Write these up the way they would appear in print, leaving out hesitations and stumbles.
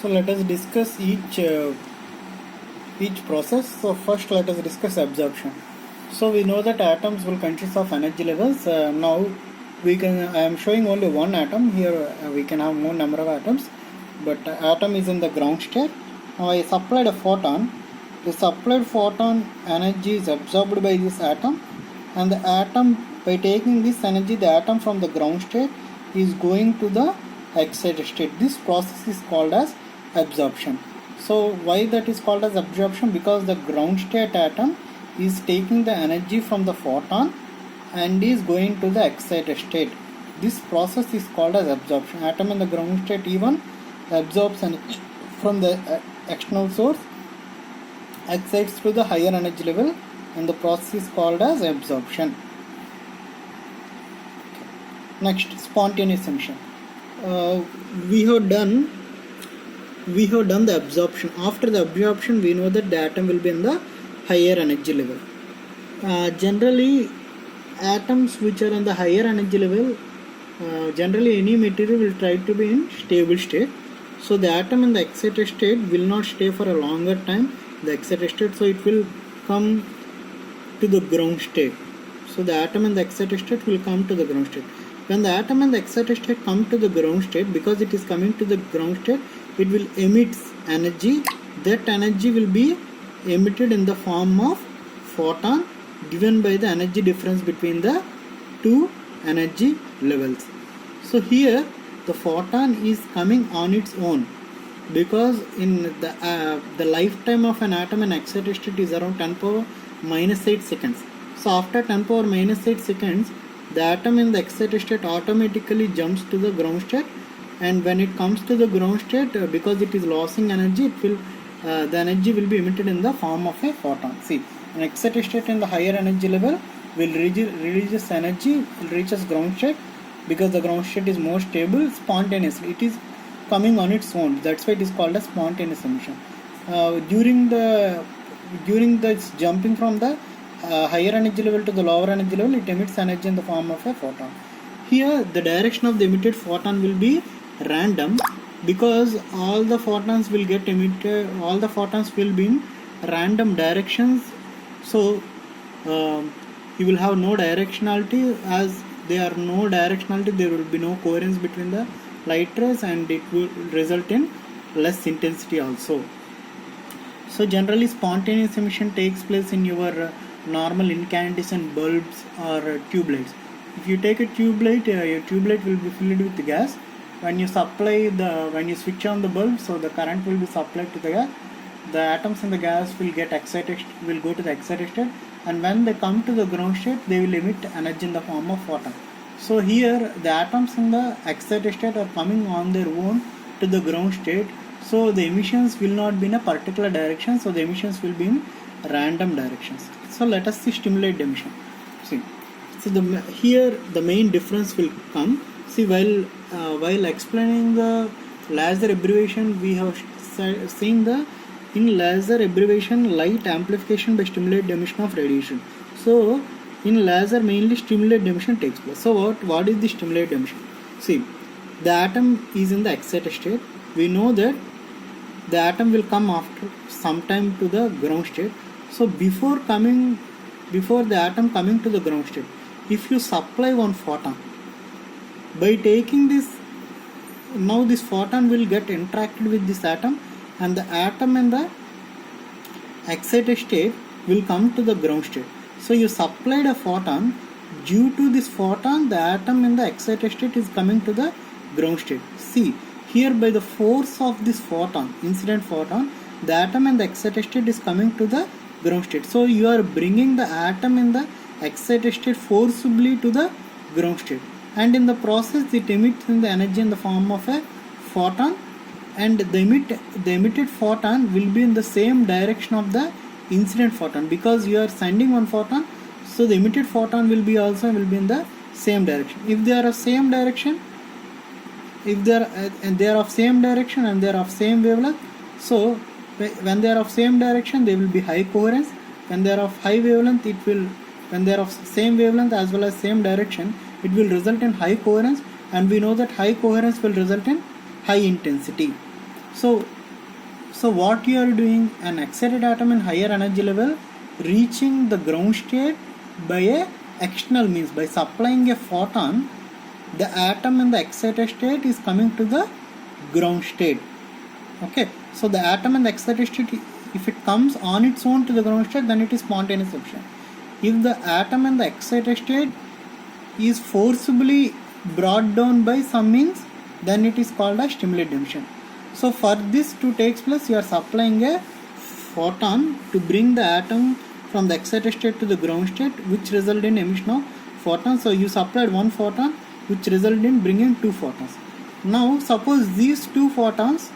So let us discuss each process. So first let us discuss absorption. So we know that atoms will consist of energy levels. Now I am showing only one atom here. We can have more number of atoms, but atom is in the ground state. Now I supplied a photon. The supplied photon energy is absorbed by this atom, and the atom, by taking this energy, the atom from the ground state is going to the excited state. This process is called as absorption. So why that is called as absorption? Because the ground state atom is taking the energy from the photon and is going to the excited state. This process is called as absorption. Atom in the ground state even absorbs energy from the external source, excites to the higher energy level, and the process is called as absorption. Next, spontaneous emission. We have done the absorption. After the absorption, we know that the atom will be in the higher energy level. Generally, atoms which are in the higher energy level, generally any material will try to be in stable state. So the atom in the excited state will not stay for a longer time, the excited state, so it will come to the ground state. So the atom in the excited state will come to the ground state. When the atom in the excited state come to the ground state, because it is coming to the ground state, it will emit energy. That energy will be emitted in the form of photon, given by the energy difference between the two energy levels. So here the photon is coming on its own, because in the lifetime of an atom in excited state is around 10 power minus 8 seconds. So after 10 power minus 8 seconds, the atom in the excited state automatically jumps to the ground state, and when it comes to the ground state, because it is losing energy, the energy will be emitted in the form of a photon. See, an excited state in the higher energy level will release this energy, will reaches ground state, because the ground state is more stable spontaneously. It is coming on its own. That's why it is called as spontaneous emission. During the jumping from the higher energy level to the lower energy level, it emits energy in the form of a photon. Here the direction of the emitted photon will be random, because all the photons will get emitted, all the photons will be in random directions. So you will have no directionality. As there are no directionality, there will be no coherence between the light rays, and it will result in less intensity also. So generally spontaneous emission takes place in your normal incandescent bulbs or tube lights. If you take a tube light, your tube light will be filled with gas. When you switch on the bulb, so the current will be supplied to the gas. The atoms in the gas will get excited, will go to the excited state, and when they come to the ground state, they will emit energy in the form of photon. So here the atoms in the excited state are coming on their own to the ground state. So the emissions will not be in a particular direction. So the emissions will be in random directions. So let us see stimulated emission. See, so here the main difference will come. See, while explaining the laser abbreviation, we have seen in laser abbreviation, light amplification by stimulated emission of radiation. So in laser mainly stimulated emission takes place. So what is the stimulated emission? See, the atom is in the excited state. We know that the atom will come after some time to the ground state. So before the atom coming to the ground state, if you supply one photon, by taking this, now this photon will get interacted with this atom, and the atom in the excited state will come to the ground state. So you supplied a photon. Due to this photon, the atom in the excited state is coming to the ground state. See, here by the force of this photon, incident photon, the atom in the excited state is coming to the ground state. So you are bringing the atom in the excited state forcibly to the ground state, and in the process it emits the energy in the form of a photon, and the emitted photon will be in the same direction of the incident photon, because you are sending one photon, so the emitted photon will be in the same direction. If they are of same direction, and they are of same wavelength, so when they are of same direction, they will be high coherence. When they are of high wavelength, when they are of same wavelength as well as same direction, it will result in high coherence, and we know that high coherence will result in high intensity. So what you are doing, an excited atom in higher energy level reaching the ground state by a external means, by supplying a photon, the atom in the excited state is coming to the ground state. Okay, so the atom in the excited state, if it comes on its own to the ground state, then it is spontaneous emission. If the atom in the excited state is forcibly brought down by some means, then it is called as stimulated emission. So for this to take place, you are supplying a photon to bring the atom from the excited state to the ground state, which result in emission of photons. So you supplied one photon, which resulted in bringing two photons. Now suppose these two photons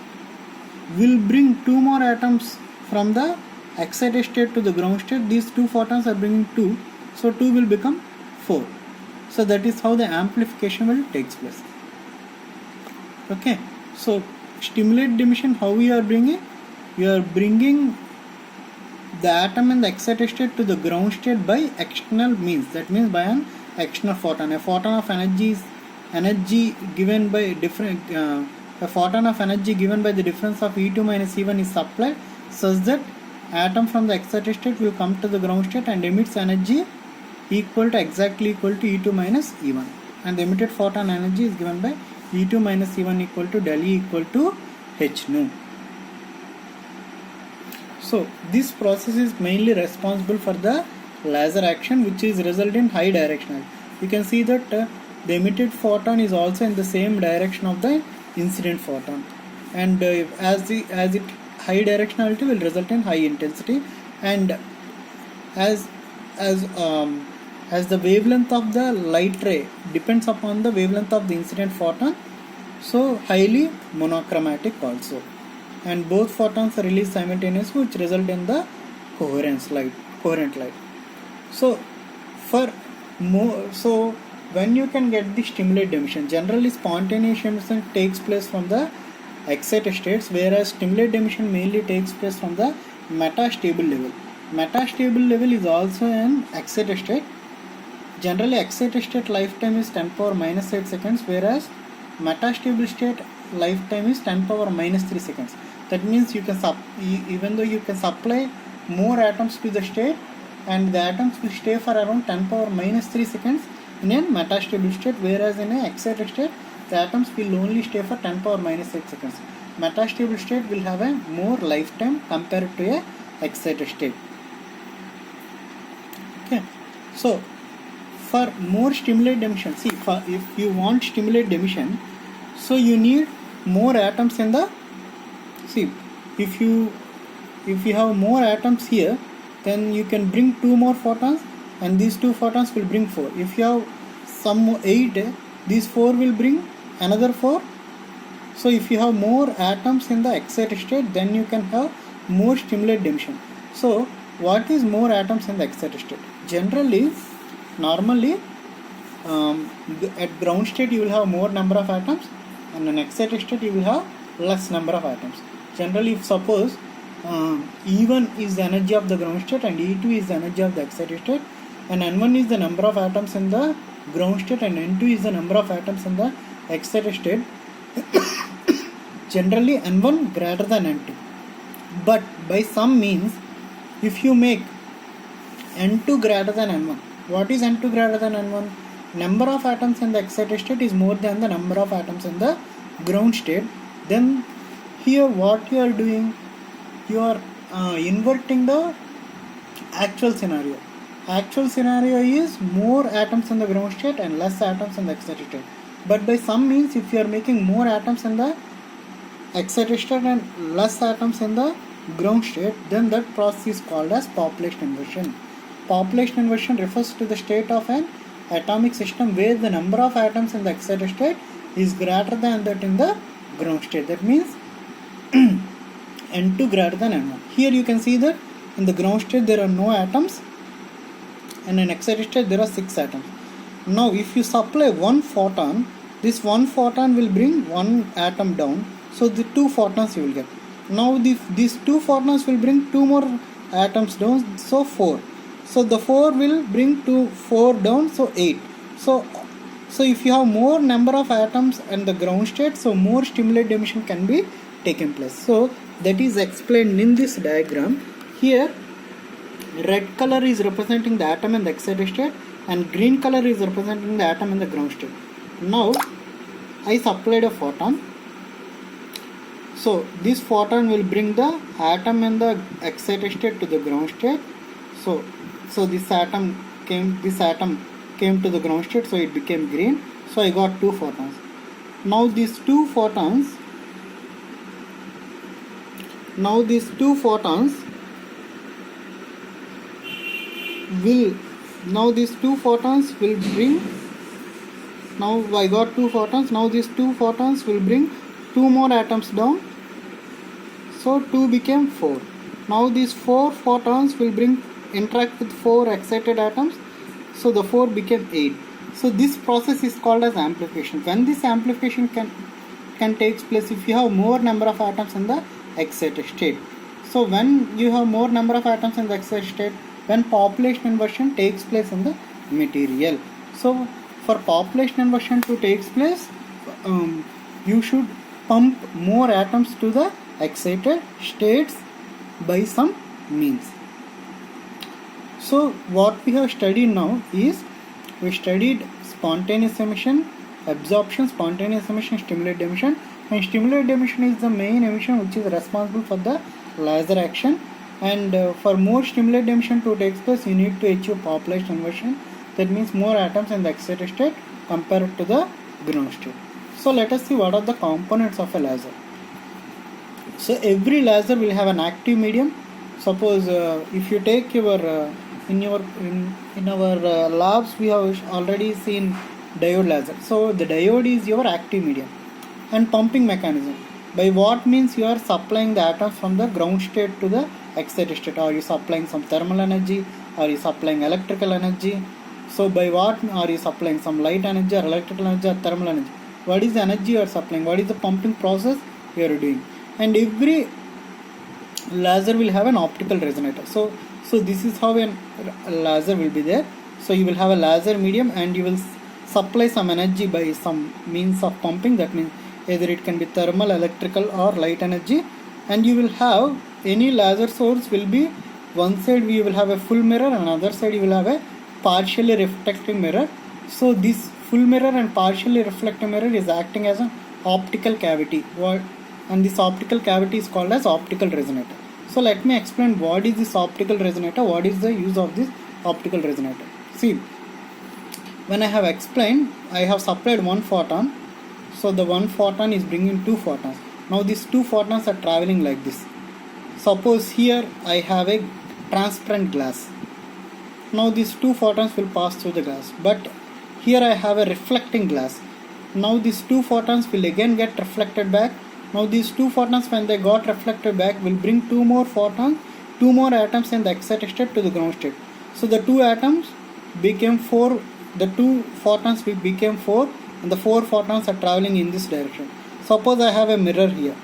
will bring two more atoms from the excited state to the ground state. These two photons are bringing 2, so 2 will become 4. So that is how the amplification will takes place. Okay, so stimulated emission, how we are bringing? You are bringing the atom in the excited state to the ground state by external means. That means by an external photon. A photon of energy is energy given by different. A photon of energy given by the difference of E2 minus E1 is supplied such that atom from the excited state will come to the ground state and emits energy exactly equal to E2 minus E1, and the emitted photon energy is given by E2 minus E1 equal to del E equal to h nu. So this process is mainly responsible for the laser action, which is result in high directional. You can see that the emitted photon is also in the same direction of the incident photon, and as it high directionality will result in high intensity, and as the wavelength of the light ray depends upon the wavelength of the incident photon, so highly monochromatic also, and both photons are released simultaneously, which result in the coherent light. So when you can get the stimulated emission, generally spontaneous emission takes place from the excited states, whereas stimulated emission mainly takes place from the metastable level. Metastable level is also an excited state. Generally excited state lifetime is 10 power minus 8 seconds, whereas metastable state lifetime is 10 power minus 3 seconds. That means you can even though you can supply more atoms to the state, and the atoms will stay for around 10 power minus 3 seconds in a metastable state, whereas in an excited state the atoms will only stay for 10 power minus 8 seconds. Metastable state will have a more lifetime compared to a excited state. Okay, so for more stimulated emission, see, if you want stimulated emission, so you need more atoms in the, see, if you have more atoms here, then you can bring 2 more photons, and these 2 photons will bring 4. If you have some 8, these 4 will bring another 4. So if you have more atoms in the excited state, then you can have more stimulated emission. So what is more atoms in the excited state? Generally, normally at ground state you will have more number of atoms, and in excited state you will have less number of atoms. Generally, if suppose E1 is the energy of the ground state and E2 is the energy of the excited state, and N1 is the number of atoms in the ground state and N2 is the number of atoms in the excited state, generally N1 greater than N2. But by some means, if you make N2 greater than N1, what is N2 greater than N1? Number of atoms in the excited state is more than the number of atoms in the ground state. Then here what you are doing, you are inverting the actual scenario. Actual scenario is more atoms in the ground state and less atoms in the excited state. But by some means, if you are making more atoms in the excited state and less atoms in the ground state, then that process is called as population inversion. Population inversion refers to the state of an atomic system where the number of atoms in the excited state is greater than that in the ground state. That means N2 greater than N1. Here you can see that in the ground state there are no atoms, and in excited state there are 6 atoms. Now if you supply one photon, this one photon will bring one atom down, so the 2 photons you will get. Now these 2 photons will bring 2 more atoms down, so 4. So the 4 will bring 4 down, so 8. So if you have more number of atoms in the ground state, so more stimulated emission can be taken place. So that is explained in this diagram. Here red color is representing the atom in the excited state and green color is representing the atom in the ground state. Now I supplied a photon. So this photon will bring the atom in the excited state to the ground state. So this atom came to the ground state, so it became green. So I got two photons. Now these two photons will bring, now I got two photons. Now these two photons will bring two more atoms down. So 2 became 4. Now these 4 photons will interact with 4 excited atoms. So the 4 became 8. So this process is called as amplification. When this amplification can take place if you have more number of atoms in the excited state. So when you have more number of atoms in the excited state, when population inversion takes place in the material. So for population inversion to take place, you should pump more atoms to the excited states by some means. So what we have studied now is, we studied spontaneous emission, absorption, spontaneous emission, stimulated emission, and stimulated emission is the main emission which is responsible for the laser action. And for more stimulated emission to take place, you need to achieve population inversion. That means more atoms in the excited state compared to the ground state. So let us see what are the components of a laser. So every laser will have an active medium. Suppose if you take your in our labs, we have already seen diode laser. So the diode is your active medium. And pumping mechanism, by what means you are supplying the atoms from the ground state to the excited state. Are you supplying some thermal energy? Are you supplying electrical energy? So by what are you supplying? Some light energy or electrical energy or thermal energy? What is the energy you are supplying? What is the pumping process you are doing? And every laser will have an optical resonator. So this is how a laser will be there. So you will have a laser medium and you will supply some energy by some means of pumping. That means either it can be thermal, electrical or light energy. And you will have any laser source will be, one side you will have a full mirror and other side you will have a partially reflecting mirror. So this full mirror and partially reflecting mirror is acting as an optical cavity. And this optical cavity is called as optical resonator. So let me explain what is this optical resonator, what is the use of this optical resonator. See, when I have explained, I have supplied one photon. So the one photon is bringing two photons. Now these two photons are traveling like this. Suppose here I have a transparent glass. Now these two photons will pass through the glass. But here I have a reflecting glass. Now these two photons will again get reflected back. Now these two photons, when they got reflected back, will bring two more photons, two more atoms in the excited state to the ground state. So the two atoms became 4, the two photons became 4, and the 4 photons are traveling in this direction. Suppose I have a mirror here.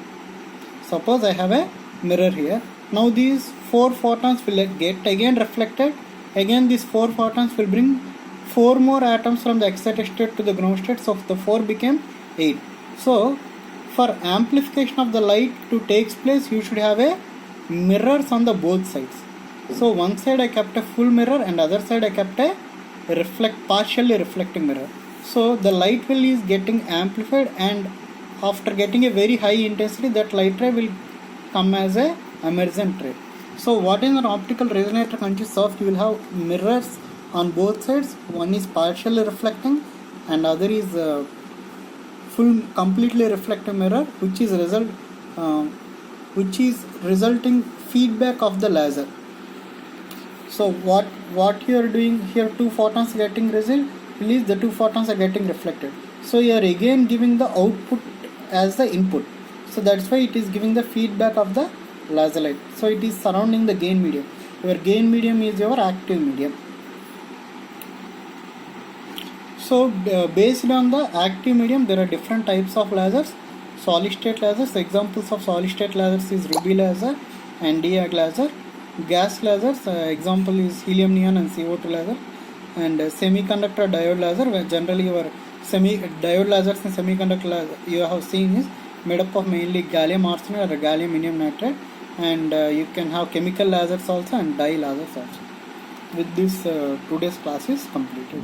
Now these 4 photons will get again reflected. Again these 4 photons will bring 4 more atoms from the excited state to the ground state. So the 4 became 8. So for amplification of the light to take place, you should have a mirrors on the both sides. So one side I kept a full mirror and other side I kept a partially reflecting mirror. So the light will is getting amplified, and after getting a very high intensity, that light ray will come as a emergent ray. So what is an optical resonator consists of? You will have mirrors on both sides. One is partially reflecting and other is full completely reflective mirror, which is resulting feedback of the laser. So what you are doing here, two photons getting released, the two photons are getting reflected. So you are again giving the output as the input. So that's why it is giving the feedback of the laser light. So it is surrounding the gain medium. Your gain medium is your active medium. So based on the active medium, there are different types of lasers. Solid state lasers, examples of solid state lasers is ruby laser and Diag laser. Gas lasers, example is helium neon and CO2 laser. And semiconductor diode laser, where generally your diode lasers and semiconductor laser you have seen is made up of mainly gallium arsenide or gallium indium nitride, and you can have chemical lasers also and dye lasers also. With this, today's class is completed.